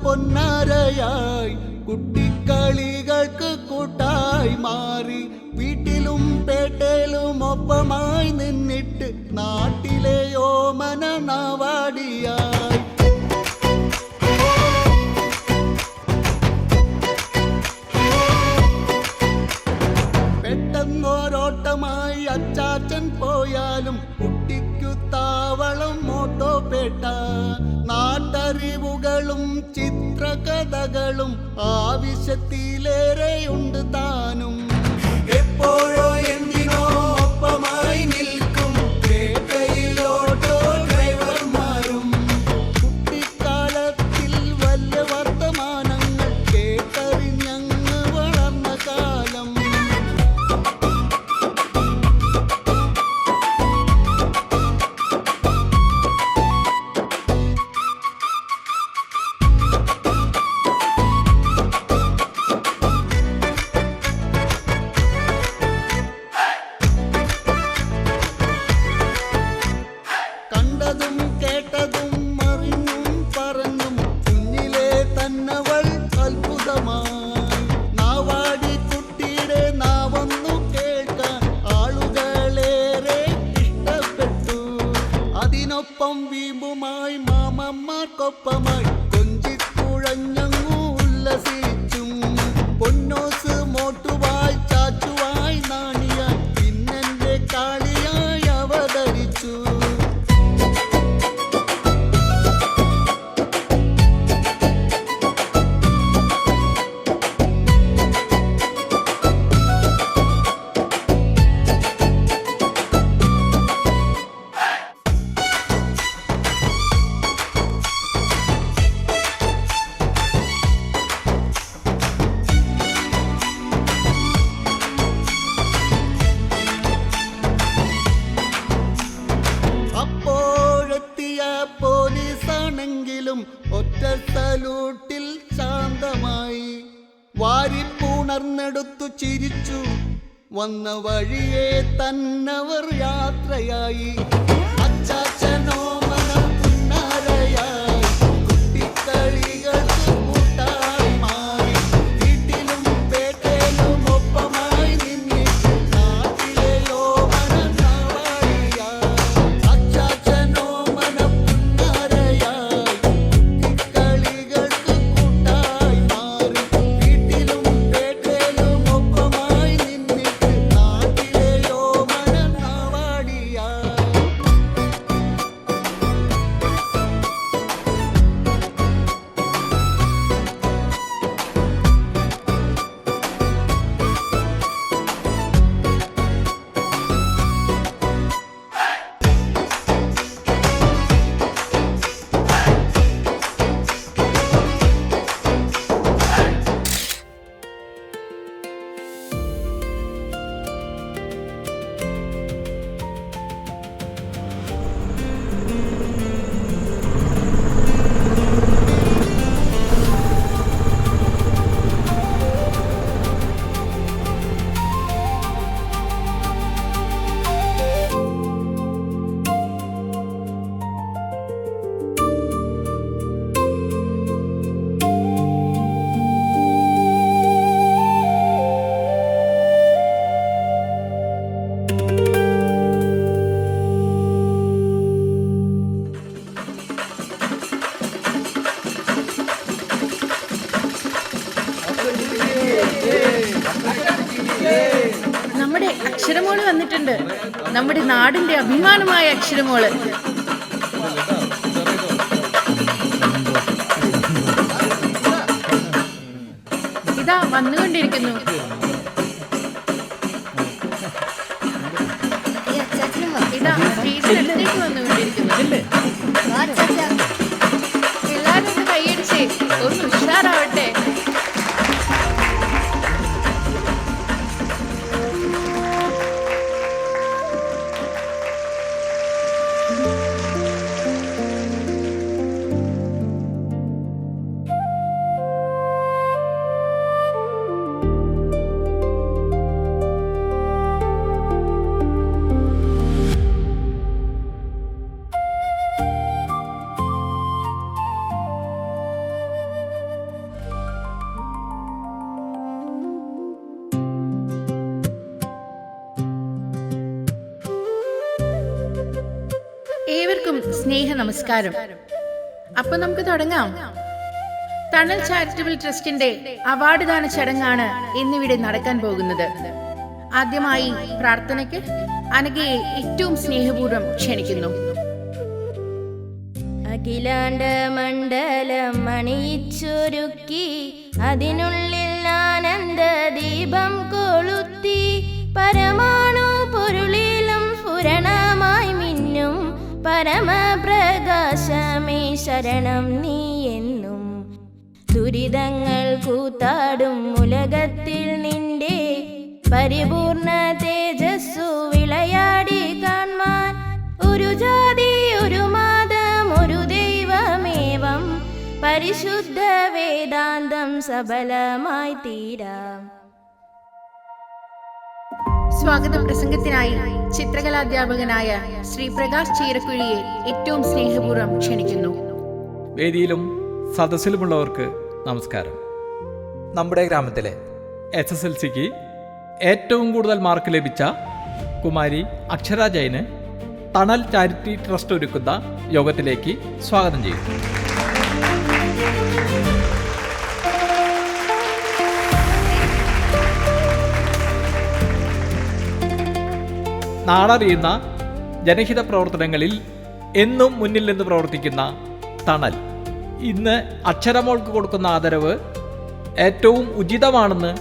പൊന്നാരയായി കുട്ടിക്കളികൾക്ക് കൂട്ടായി മാറി വീട്ടിലും പേട്ടയിലും ഒപ്പമായി നിന്നിട്ട് നാട്ടിലെ ഓമന നാവാടിയായി പെട്ടെന്നോരോട്ടമായി അച്ചാച്ചൻ പോയാലും കുട്ടിക്കു താവളം മോട്ടോപേട്ട നാട്ടറിവുകളും ചിത്രകഥകളും ആവശ്യത്തിലേറെയുണ്ട് താനും എപ്പോഴോ എന്തിനോ ഒപ്പമായി നിൽക്കും പേട്ടയിലോട്ടോ ഡ്രൈവർമാരും കുട്ടിക്കാലത്തിൽ വലിയ വർത്തമാനങ്ങൾ കേട്ടറിഞ്ഞങ്ങ് വളർന്ന കാലം കണ്ടതും കേട്ടതും അറിഞ്ഞും പറഞ്ഞും കുഞ്ഞിലെ തന്നവൾ അത്ഭുതമായി നാവാടി കുട്ടിയുടെ നാവൊന്നു കേൾക്കാൻ ആളുകളേറെ ഇഷ്ടപ്പെട്ടു അതിനൊപ്പം വീമ്പുമായി മാമന്മാർക്കൊപ്പമായി കൊഞ്ചിക്കുഴഞ്ഞങ്ങു ഉല്ലസിച്ചും പൊന്നോസ് മോട്ടുവായി ചാച്ചുവായി നാണിയായി പിന്നെന്റെ കാളിയായി അവതരിച്ചു അപ്പോഴെത്തിയ പോലീസാണെങ്കിലും ഒറ്റ സലൂട്ടിൽ ശാന്തമായി വാരിപ്പുണർന്നെടുത്തു ചിരിച്ചു വന്ന വഴിയെ തന്നവർ യാത്രയായി അച്ചാച്ചനോ മനം പുന്നാരയായി കുട്ടിക്കളികൾക്ക് കൂട്ടായി മാറി വീട്ടിലും പേട്ടയിലും ഒപ്പമായി നിന്നിട്ട് നാട്ടിലെയോ മനനാവാടിയായി അച്ചാച്ചനോ മനം പുന്നാരയായി കുട്ടിക്കളികൾക്ക് കൂട്ടായി മാറി വീട്ടിലും പേട്ടയിലും ഒപ്പമായി നിന്നിട്ട് നാട്ടിലെയോ മനനാവാടിയായി നമ്മുടെ അക്ഷരമോള് വന്നിട്ടുണ്ട്. നമ്മുടെ നാടിന്റെ അഭിമാനമായ അക്ഷരമോള്. ഇതാ വന്നുകൊണ്ടിരിക്കുന്നു. ഇതാ സ്റ്റേജിനടുത്തേക്ക് വന്നുകൊണ്ടിരിക്കുന്നു. എല്ലാരും ഒന്ന് കൈയടിച്ചേ, ഒന്ന് ഉഷാറാവട്ടെ. ഏവർക്കും സ്നേഹ നമസ്കാരം. അപ്പൊ നമുക്ക് തുടങ്ങാം. തണൽ ചാരിറ്റബിൾ ട്രസ്റ്റിന്റെ അവാർഡ് ദാന ചടങ്ങാണ് ഇന്നിവിടെ നടക്കാൻ പോകുന്നത്. ആദ്യമായി പ്രാർത്ഥനയ്ക്ക് അനഘയെ ഏറ്റവും സ്നേഹപൂർവ്വം ക്ഷണിക്കുന്നു. അഖിലാണ്ട മണ്ഡലം അണിയിച്ചൊരുക്കി, അതിനുള്ളിൽ ആനന്ദ ദീപം കൊളുത്തി, പരമാണു പൊരുളിലും സ്ഫുരണമായി മിന്നും പരമപ്രകാശമേ ശരണം നീ എന്നും. ദുരിതങ്ങൾ കൂത്താടും ഉലകത്തിൽ നിന്റെ പരിപൂർണ തേജസ്സു വിളയാടി കാൺമാൻ, ഒരു ജാതി ഒരു മതം ഒരു ദൈവമേവം പരിശുദ്ധ വേദാന്തം സഫലമായി തീരാം. സ്വാഗത പ്രസംഗത്തിനായി ചിത്രകലാധ്യാപകനായ ശ്രീ പ്രകാശ് ചീരക്കുഴിയെ ഏറ്റവും സ്നേഹപൂർവ്വം ക്ഷണിക്കുന്നു. വേദിയിലും സദസ്സിലുമുള്ളവർക്ക് നമസ്കാരം. നമ്മുടെ ഗ്രാമത്തിലെ SSLCക്ക് ഏറ്റവും കൂടുതൽ മാർക്ക് ലഭിച്ച കുമാരി അക്ഷര ജയന് തണൽ ചാരിറ്റി ട്രസ്റ്റ് ഒരുക്കുന്ന യോഗത്തിലേക്ക് സ്വാഗതം ചെയ്യുന്നു. നാടറിയുന്ന ജനഹിത പ്രവർത്തനങ്ങളിൽ എന്നും മുന്നിൽ നിന്ന് പ്രവർത്തിക്കുന്ന തണൽ ഇന്ന് അക്ഷരമോൾക്ക് കൊടുക്കുന്ന ആദരവ് ഏറ്റവും ഉചിതമാണെന്ന്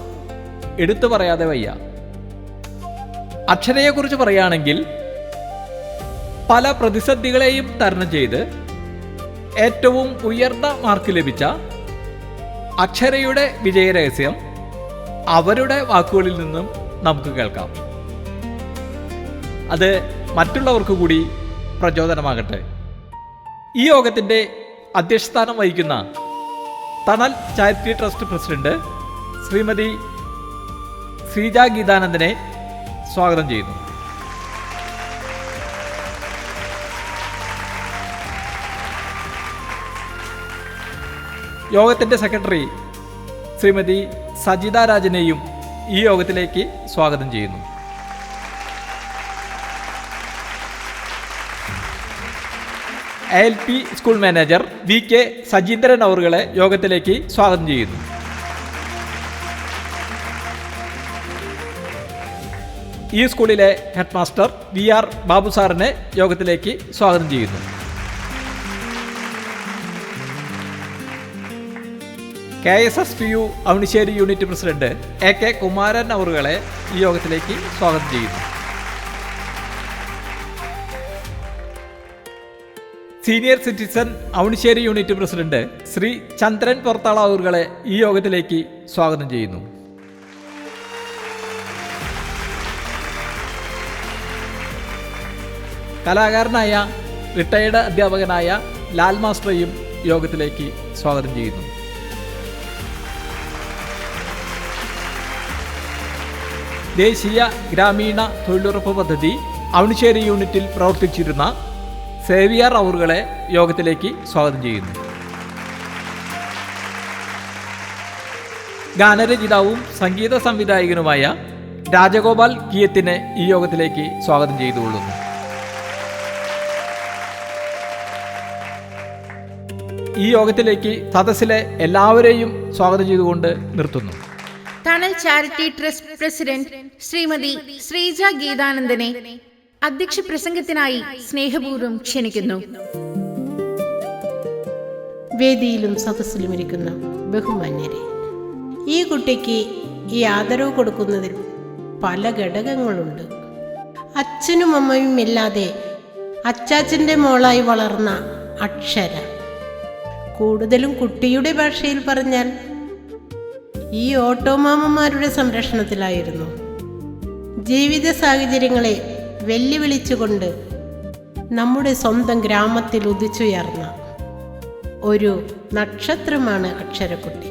എടുത്തു പറയാതെ വയ്യ. അക്ഷരയെക്കുറിച്ച് പറയുകയാണെങ്കിൽ പല പ്രതിസന്ധികളെയും തരണം ചെയ്ത് ഏറ്റവും ഉയർന്ന മാർക്ക് ലഭിച്ച അക്ഷരയുടെ വിജയരഹസ്യം അവരുടെ വാക്കുകളിൽ നിന്നും നമുക്ക് കേൾക്കാം. അത് മറ്റുള്ളവർക്ക് കൂടി പ്രചോദനമാകട്ടെ. ഈ യോഗത്തിൻ്റെ അധ്യക്ഷസ്ഥാനം വഹിക്കുന്ന Thanal charity trust president Shrimati Shreeja ഗീതാനന്ദനെ സ്വാഗതം ചെയ്യുന്നു. യോഗത്തിൻ്റെ സെക്രട്ടറി ശ്രീമതി സജിത രാജനെയും ഈ യോഗത്തിലേക്ക് സ്വാഗതം ചെയ്യുന്നു. ALP school manager VK Sajeendran അവറുകളെ യോഗത്തിലേക്ക് സ്വാഗതം ചെയ്യുന്നു. ഈ സ്കൂളിലെ ഹെഡ് മാസ്റ്റർ VR ബാബു സാറിനെ യോഗത്തിലേക്ക് സ്വാഗതം ചെയ്യുന്നു. KSSPU Avanissery unit president AK Kumaran അവറുകളെ ഈ യോഗത്തിലേക്ക് സ്വാഗതം ചെയ്യുന്നു. Senior citizen Avanissery unit president Shri Chandran Purathala അവറുകളെ ഈ യോഗത്തിലേക്ക് സ്വാഗതം ചെയ്യുന്നു. കലാകാരനായ റിട്ടയർഡ് അധ്യാപകനായ ലാൽ മാസ്റ്ററെയും യോഗത്തിലേക്ക് സ്വാഗതം ചെയ്യുന്നു. ദേശീയ ഗ്രാമീണ തൊഴിലുറപ്പ് പദ്ധതി അവണിശ്ശേരി യൂണിറ്റിൽ പ്രവർത്തിച്ചിരുന്ന സേവിയർ അവറുകളെ യോഗത്തിലേക്ക് സ്വാഗതം ചെയ്യുന്നു. ഗാനരചിതാവും സംഗീത സംവിധായകനുമായ രാജഗോപാൽ കിയത്തിനെ ഈ യോഗത്തിലേക്ക് സ്വാഗതം ചെയ്തുകൊള്ളുന്നു. ഈ യോഗത്തിലേക്ക് സദസ്സിലെ എല്ലാവരെയും സ്വാഗതം ചെയ്തുകൊണ്ട് നിർത്തുന്നു. Thanal charity trust president Shrimati Shreeja ഗീതാനന്ദനെ അധ്യക്ഷ പ്രസംഗത്തിനായി സ്നേഹപൂർവ്വം ക്ഷണിക്കുന്നു. വേദിയിലും സദസ്സിലും ഇരിക്കുന്ന ബഹുമാന്യരെ, ഈ കുട്ടിക്ക് ഈ ആദരവ് കൊടുക്കുന്നതിൽ പല ഘടകങ്ങളുണ്ട്. അച്ഛനും അമ്മയും ഇല്ലാതെ അച്ചാച്ചൻ്റെ മോളായി വളർന്ന അക്ഷര, കൂടുതലും കുട്ടിയുടെ ഭാഷയിൽ പറഞ്ഞാൽ ഈ ഓട്ടോമാമന്മാരുടെ സംരക്ഷണത്തിലായിരുന്നു. ജീവിത സാഹചര്യങ്ങളെ വെല്ലുവിളിച്ചുകൊണ്ട് നമ്മുടെ സ്വന്തം ഗ്രാമത്തിൽ ഉദിച്ചുയർന്ന ഒരു നക്ഷത്രമാണ് അക്ഷരക്കുട്ടി.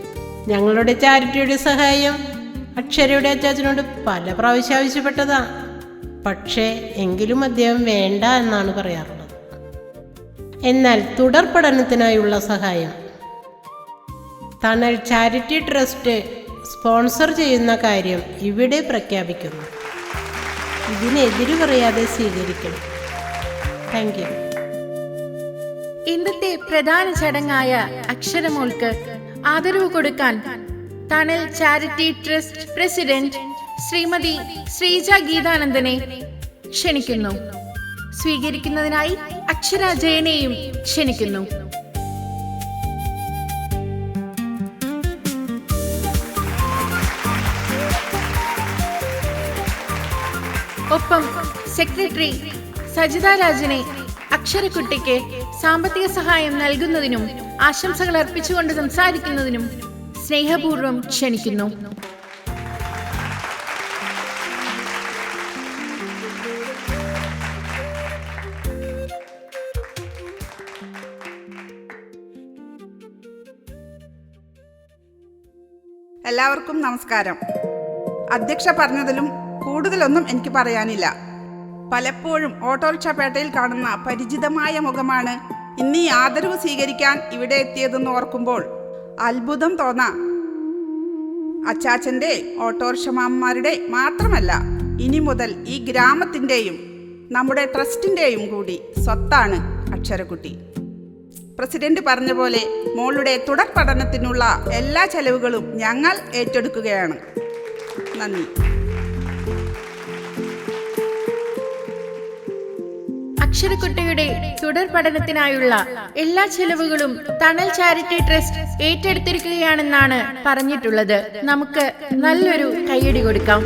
ഞങ്ങളുടെ ചാരിറ്റിയുടെ സഹായം അക്ഷരയുടെ അച്ചാച്ചനോട് പല പ്രാവശ്യം ആവശ്യപ്പെട്ടതാ. പക്ഷേ എങ്കിലും അദ്ദേഹം വേണ്ട എന്നാണ് പറയാറുള്ളത്. എന്നാൽ തുടർ പഠനത്തിനായുള്ള സഹായം തണൽ ചാരിറ്റി ട്രസ്റ്റ് സ്പോൺസർ ചെയ്യുന്ന കാര്യം ഇവിടെ പ്രഖ്യാപിക്കുന്നു. ഇതിനെതിര് പറയാതെ സ്വീകരിക്കണം. Thank you. ഇന്നത്തെ പ്രധാന ചടങ്ങായ അക്ഷരമോൾക്ക് ആദരവ് കൊടുക്കാൻ Thanal charity trust president Shrimati Shreeja ഗീതാനന്ദനെ ക്ഷണിക്കുന്നു. സ്വീകരിക്കുന്നതിനായി അക്ഷര ജയനെയും ക്ഷണിക്കുന്നു. ഒപ്പം സെക്രട്ടറി സജിത രാജനെ അക്ഷരക്കുട്ടിക്ക് സാമ്പത്തിക സഹായം നൽകുന്നതിനും ആശംസകൾ അർപ്പിച്ചുകൊണ്ട് സംസാരിക്കുന്നതിനും സ്നേഹപൂർവ്വം ക്ഷണിക്കുന്നു. എല്ലാവർക്കും നമസ്കാരം. അധ്യക്ഷ പറഞ്ഞതിലും കൂടുതലൊന്നും എനിക്ക് പറയാനില്ല. പലപ്പോഴും ഓട്ടോറിക്ഷപേട്ടയിൽ കാണുന്ന പരിചിതമായ മുഖമാണ് ഇന്ന് ഈ ആദരവ് സ്വീകരിക്കാൻ ഇവിടെ എത്തിയതെന്ന് ഓർക്കുമ്പോൾ അത്ഭുതം തോന്നാം. അച്ചാച്ചൻ്റെ ഓട്ടോറിക്ഷമാന്മാരുടെ മാത്രമല്ല, ഇനി മുതൽ ഈ ഗ്രാമത്തിൻ്റെയും നമ്മുടെ ട്രസ്റ്റിൻ്റെയും കൂടി സ്വത്താണ് അക്ഷരക്കുട്ടി. പ്രസിഡന്റ് പറഞ്ഞ പോലെ മോളുടെ തുടർ പഠനത്തിനുള്ള എല്ലാ ചെലവുകളും ഞങ്ങൾ ഏറ്റെടുക്കുകയാണ്. നന്ദി. അക്ഷരക്കുട്ടിയുടെ തുടർ പഠനത്തിനായുള്ള എല്ലാ ചെലവുകളും തണൽ ചാരിറ്റി ട്രസ്റ്റ് ഏറ്റെടുത്തിരിക്കുകയാണെന്നാണ് പറഞ്ഞിട്ടുള്ളത്. നമുക്ക് നല്ലൊരു കയ്യടി കൊടുക്കാം.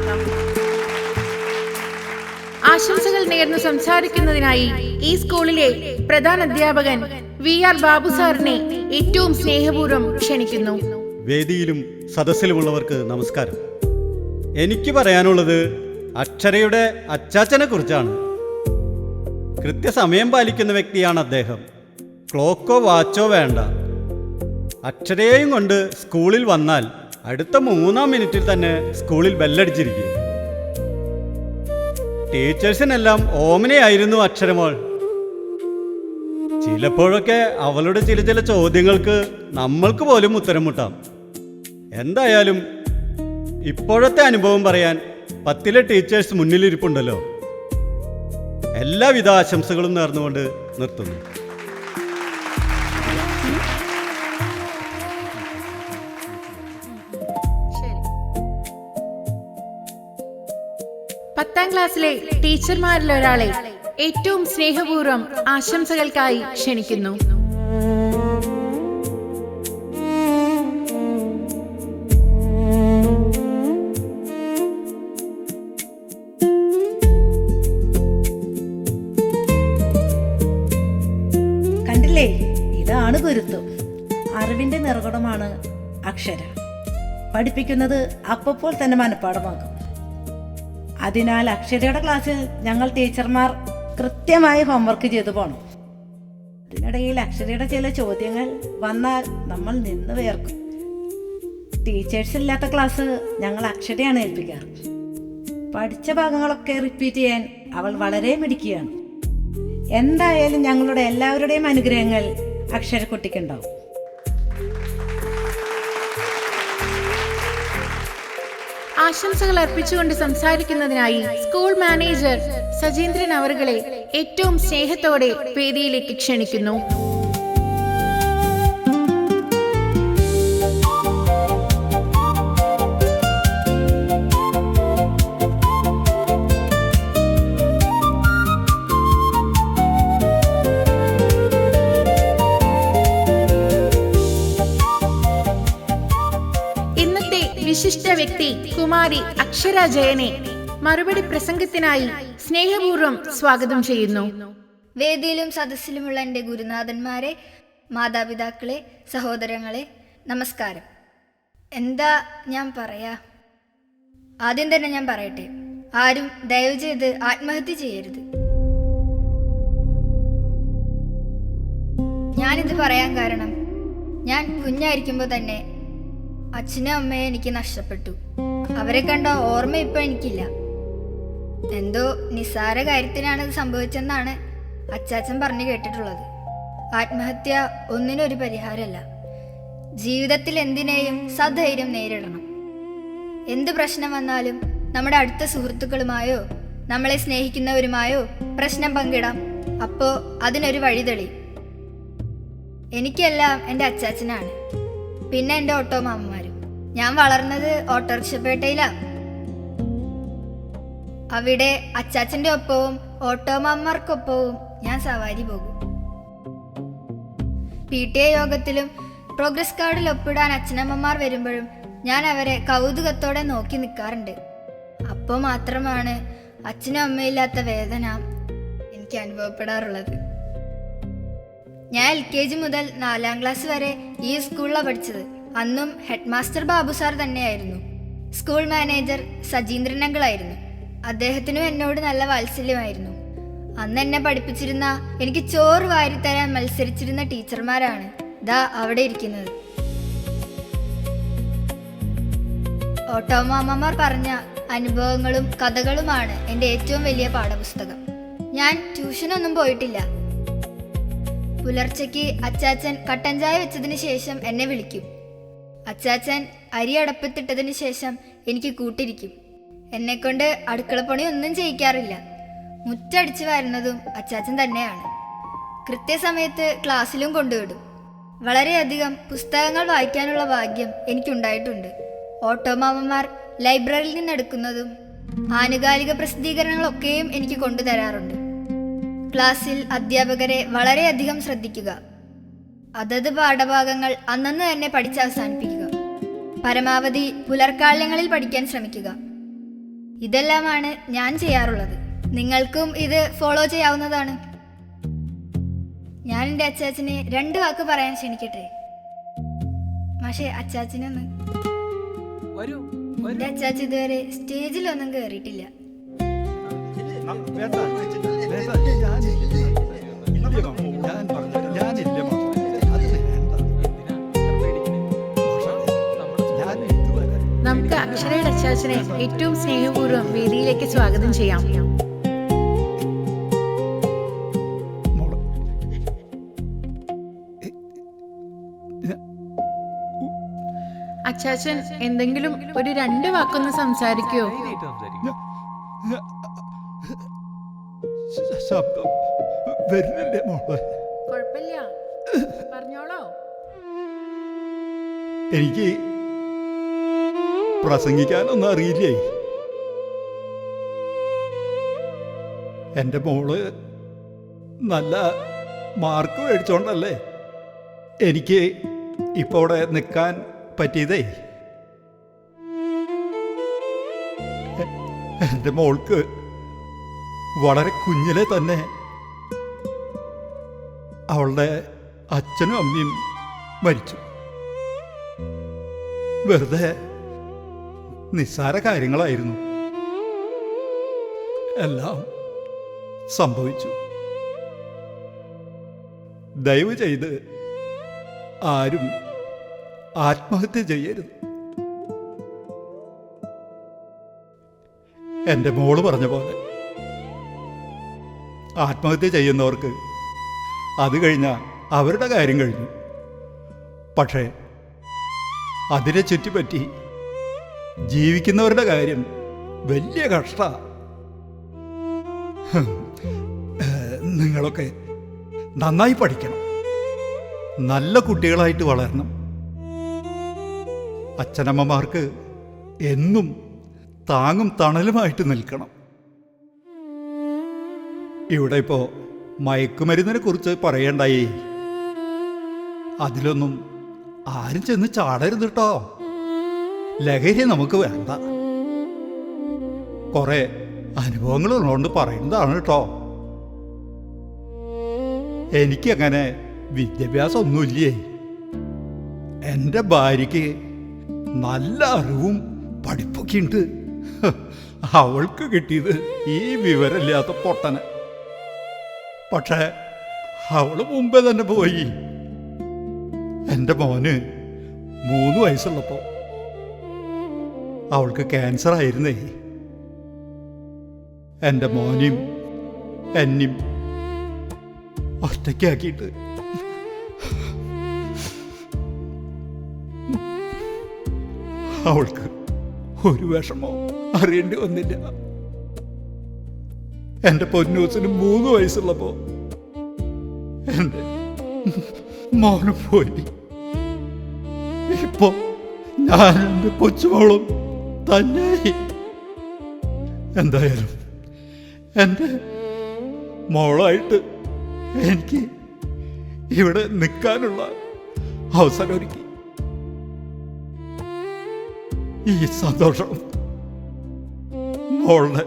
ആശംസകൾ നേർന്നു സംസാരിക്കുന്നതിനായി ഈ സ്കൂളിലെ പ്രധാന അധ്യാപകൻ VR ബാബു സാറിനെ ഏറ്റവും സ്നേഹപൂർവ്വം ക്ഷണിക്കുന്നു. വേദിയിലും സദസ്സിലുമുള്ളവർക്ക് നമസ്കാരം. എനിക്ക് പറയാനുള്ളത് അക്ഷരയുടെ അച്ചാച്ചനെ കുറിച്ചാണ്. കൃത്യസമയം പാലിക്കുന്ന വ്യക്തിയാണ് അദ്ദേഹം. ക്ലോക്കോ വാച്ചോ വേണ്ട. അക്ഷരയെയും കൊണ്ട് സ്കൂളിൽ വന്നാൽ അടുത്ത 3-ാം മിനിറ്റിൽ തന്നെ സ്കൂളിൽ ബെല്ലടിച്ചിരിക്കും. ടീച്ചേഴ്സിനെല്ലാം ഓമനയായിരുന്നു അക്ഷരമോൾ. ചിലപ്പോഴൊക്കെ അവളുടെ ചില ചോദ്യങ്ങൾക്ക് നമ്മൾക്ക് പോലും ഉത്തരം മുട്ടാം. എന്തായാലും ഇപ്പോഴത്തെ അനുഭവം പറയാൻ 10ലെ ടീച്ചേഴ്സ് മുന്നിലിരിപ്പുണ്ടല്ലോ. എല്ലാവിധ ആശംസകളും നേർന്നുകൊണ്ട് നിർത്തുന്നു. പത്താം ക്ലാസ്സിലെ ടീച്ചർമാരിൽ ഒരാളെ ഏറ്റവും സ്നേഹപൂർവ്വം ആശംസകൾക്കായി ക്ഷണിക്കുന്നു. കണ്ടില്ലേ, ഇതാണ് ഗുരുത്വം. അറിവിന്റെ നിറകുടമാണ് അക്ഷര. പഠിപ്പിക്കുന്നത് അപ്പോൾ തന്നെ മനഃപ്പാടമാകും. അതിനാൽ അക്ഷരയുടെ ക്ലാസ്സിൽ ഞങ്ങൾ ടീച്ചർമാർ കൃത്യമായി ഹോംവർക്ക് ചെയ്തു പോകണം. ഇതിനിടയിൽ അക്ഷരയുടെ ചില ചോദ്യങ്ങൾ വന്നാൽ നമ്മൾ നിന്ന് വേർക്കും. ടീച്ചേഴ്സ് ഇല്ലാത്ത ക്ലാസ് ഞങ്ങൾ അക്ഷരയാണ് ഏൽപ്പിക്കാറ്. പഠിച്ച ഭാഗങ്ങളൊക്കെ റിപ്പീറ്റ് ചെയ്യാൻ അവൾ വളരെ മിടുക്കിയാണ്. എന്തായാലും ഞങ്ങളുടെ എല്ലാവരുടെയും അനുഗ്രഹങ്ങൾ അക്ഷരക്കുട്ടിക്കുണ്ടാവും. ആശംസകൾ അർപ്പിച്ചുകൊണ്ട് സംസാരിക്കുന്നതിനായി സ്കൂൾ മാനേജർ സജീന്ദ്രൻ അവറുകളെ ഏറ്റവും സ്നേഹത്തോടെ വേദിയിലേക്ക് ക്ഷണിക്കുന്നു. വിശിഷ്ട വ്യക്തി കുമാരി അക്ഷര ജയനെ മറുപടി പ്രസംഗത്തിനായി സ്നേഹപൂർവ്വം സ്വാഗതം ചെയ്യുന്നു. വേദിയിലും സദസ്സിലുമുള്ള എൻ്റെ ഗുരുനാഥന്മാരെ, മാതാപിതാക്കളെ, സഹോദരങ്ങളെ, നമസ്കാരം. എന്താ ഞാൻ പറയാ? ആദ്യം തന്നെ ഞാൻ പറയട്ടെ, ആരും ദയവ് ചെയ്ത് ആത്മഹത്യ ചെയ്യരുത്. ഞാനിത് പറയാൻ കാരണം, ഞാൻ കുഞ്ഞായിരിക്കുമ്പോൾ തന്നെ അച്ഛനും അമ്മയെ എനിക്ക് നഷ്ടപ്പെട്ടു. അവരെ കണ്ട ഓർമ്മ ഇപ്പം എനിക്കില്ല. എന്തോ നിസ്സാര കാര്യത്തിനാണ് ഇത് സംഭവിച്ചെന്നാണ് അച്ചാച്ചൻ പറഞ്ഞു കേട്ടിട്ടുള്ളത്. ആത്മഹത്യ ഒന്നിനൊരു പരിഹാരമല്ല. ജീവിതത്തിൽ എന്തിനേയും സധൈര്യം നേരിടണം. എന്ത് പ്രശ്നം വന്നാലും നമ്മുടെ അടുത്ത സുഹൃത്തുക്കളുമായോ നമ്മളെ സ്നേഹിക്കുന്നവരുമായോ പ്രശ്നം പങ്കിടാം. അപ്പോൾ അതിനൊരു വഴി തെളിയും. എനിക്കെല്ലാം എൻ്റെ അച്ചാച്ചനാണ്, പിന്നെ എൻ്റെ ഓട്ടോ മാമന്മാരും. ഞാൻ വളർന്നത് ഓട്ടോറിക്ഷപ്പേട്ടയിലാണ്. അവിടെ അച്ചാച്ചൻ്റെ ഒപ്പവും ഓട്ടോ മാമന്മാർക്കൊപ്പവും ഞാൻ സവാരി പോകും. PTA യോഗത്തിലും പ്രോഗ്രസ് കാർഡിൽ ഒപ്പിടാൻ അച്ഛനമ്മമാർ വരുമ്പോഴും ഞാൻ അവരെ കൗതുകത്തോടെ നോക്കി നിൽക്കാറുണ്ട്. അപ്പോൾ മാത്രമാണ് അച്ഛനും അമ്മയില്ലാത്ത വേദന എനിക്ക് അനുഭവപ്പെടാറുള്ളത്. ഞാൻ LKG മുതൽ 4ാം ക്ലാസ് വരെ ഈ സ്കൂളിലാണ് പഠിച്ചത്. അന്നും ഹെഡ് മാസ്റ്റർ ബാബു സാർ തന്നെയായിരുന്നു. സ്കൂൾ മാനേജർ സജീന്ദ്രൻ അങ്കിളായിരുന്നു. അദ്ദേഹത്തിനും എന്നോട് നല്ല വാത്സല്യമായിരുന്നു. അന്ന് എന്നെ പഠിപ്പിച്ചിരുന്ന, എനിക്ക് ചോറ് വാരിത്തരാൻ മത്സരിച്ചിരുന്ന ടീച്ചർമാരാണ് ദാ അവിടെ ഇരിക്കുന്നത്. ഓട്ടോമാമ്മമാർ പറഞ്ഞ അനുഭവങ്ങളും കഥകളുമാണ് എൻ്റെ ഏറ്റവും വലിയ പാഠപുസ്തകം. ഞാൻ ട്യൂഷനൊന്നും പോയിട്ടില്ല. പുലർച്ചയ്ക്ക് അച്ചാച്ചൻ കട്ടൻ ചായ വെച്ചതിന് ശേഷം എന്നെ വിളിക്കും. അച്ചാച്ചൻ അരി അടപ്പത്തിട്ടതിന് ശേഷം എനിക്ക് കൂട്ടിരിക്കും. എന്നെക്കൊണ്ട് അടുക്കളപ്പണി ഒന്നും ചെയ്യിക്കാറില്ല. മുറ്റടിച്ചു വരുന്നതും അച്ചാച്ചൻ തന്നെയാണ്. കൃത്യസമയത്ത് ക്ലാസ്സിലും കൊണ്ടുവിടും. വളരെയധികം പുസ്തകങ്ങൾ വായിക്കാനുള്ള ഭാഗ്യം എനിക്കുണ്ടായിട്ടുണ്ട്. ഓട്ടോമാമന്മാർ ലൈബ്രറിയിൽ നിന്നെടുക്കുന്നതും ആനുകാലിക പ്രസിദ്ധീകരണങ്ങളൊക്കെയും എനിക്ക് കൊണ്ടുതരാറുണ്ട്. ക്ലാസ്സിൽ അധ്യാപകരെ വളരെയധികം ശ്രദ്ധിക്കുക. അതത് പാഠഭാഗങ്ങൾ അന്നന്ന് തന്നെ പഠിച്ച് അവസാനിപ്പിക്കുക. പരമാവധി പുലർക്കാലങ്ങളിൽ പഠിക്കാൻ ശ്രമിക്കുക. ഇതെല്ലാമാണ് ഞാൻ ചെയ്യാറുള്ളത്. നിങ്ങൾക്കും ഇത് ഫോളോ ചെയ്യാവുന്നതാണ്. ഞാൻ എൻ്റെ അച്ചാച്ചനെ 2 വാക്ക് പറയാൻ ക്ഷണിക്കട്ടെ? പക്ഷേ അച്ചാച്ചനൊന്ന്, എൻ്റെ അച്ചാച്ചൻ ഇതുവരെ സ്റ്റേജിലൊന്നും കയറിയിട്ടില്ല. നമുക്ക് അക്ഷരയുടെ അച്ചാച്ചനെ ഏറ്റവും സ്നേഹപൂർവ്വം വേദിയിലേക്ക് സ്വാഗതം ചെയ്യാം. അച്ചാച്ചൻ എന്തെങ്കിലും ഒരു 2 വാക്കൊന്ന് സംസാരിക്കുവോ? ശബ്ദം വരുന്നില്ലേ മോളെ? കുഴപ്പമില്ല, പറഞ്ഞോളോ. എനിക്ക് പ്രസംഗിക്കാനൊന്നും അറിയില്ലേ. എൻ്റെ മോള് നല്ല മാർക്ക് മേടിച്ചോണ്ടല്ലേ എനിക്ക് ഇപ്പോൾ ഇവിടെ നിൽക്കാൻ പറ്റിയതേ. എൻ്റെ മോൾക്ക് വളരെ കുഞ്ഞിലെ തന്നെ അവളുടെ അച്ഛനും അമ്മയും മരിച്ചു. വെറുതെ നിസ്സാര കാര്യങ്ങളായിരുന്നു. എല്ലാം സംഭവിച്ചു. ദയവ് ചെയ്ത് ആരും ആത്മഹത്യ ചെയ്യരുത്. എൻ്റെ മോള് പറഞ്ഞ പോലെ ആത്മഹത്യ ചെയ്യുന്നവർക്ക് അത് കഴിഞ്ഞാൽ അവരുടെ കാര്യം കഴിഞ്ഞു. പക്ഷേ അതിനെ ചുറ്റിപ്പറ്റി ജീവിക്കുന്നവരുടെ കാര്യം വലിയ കഷ്ടമാണ്. നിങ്ങളൊക്കെ നന്നായി പഠിക്കണം, നല്ല കുട്ടികളായിട്ട് വളരണം. അച്ഛനമ്മമാർക്ക് എന്നും താങ്ങും തണലുമായിട്ട് നിൽക്കണം. ഇവിടെ ഇപ്പോൾ മയക്കുമരുന്നിനെ കുറിച്ച് പറയണ്ടായി. അതിലൊന്നും ആരും ചെന്ന് ചാടരുത് കേട്ടോ. ലഹരി നമുക്ക് വേണ്ട. കുറെ അനുഭവങ്ങളുള്ളതുകൊണ്ട് പറയുന്നതാണ് കേട്ടോ. എനിക്കങ്ങനെ വിദ്യാഭ്യാസം ഒന്നുമില്ലേ. എൻ്റെ ഭാര്യയ്ക്ക് നല്ല അറിവും പഠിപ്പൊക്കെ ഉണ്ട്. അവൾക്ക് കിട്ടിയത് ഈ വിവരമില്ലാത്ത പൊട്ടന്. പക്ഷേ അവള് മുമ്പേ തന്നെ പോയി. എൻ്റെ മോന് 3 വയസ്സുള്ളപ്പോൾ അവൾക്ക് ക്യാൻസർ ആയിരുന്നേ. എൻ്റെ മോനെയും എന്നെയും ഒറ്റയ്ക്കാക്കിയിട്ട് അവൾക്ക് ഒരു വിഷമോ അറിയേണ്ടി വന്നില്ല. എൻ്റെ പൊന്നൂസിന് 3 വയസ്സുള്ളപ്പോൾ എൻ്റെ മോനും പോയി. ഇപ്പൊ ഞാൻ എൻ്റെ കൊച്ചുമോളും തന്നെയായി. എന്തായാലും എൻ്റെ മോളായിട്ട് എനിക്ക് ഇവിടെ നിൽക്കാനുള്ള അവസരം ഒരുക്കി. ഈ സന്തോഷം മോളുടെ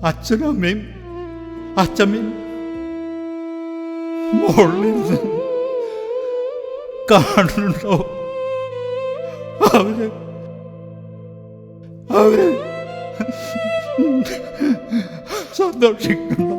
അച്ഛനും അമ്മയും അച്ഛമ്മയും മോളിൽ നിന്ന് കാണുന്നുണ്ടോ? അവര് സന്തോഷിക്കണോ?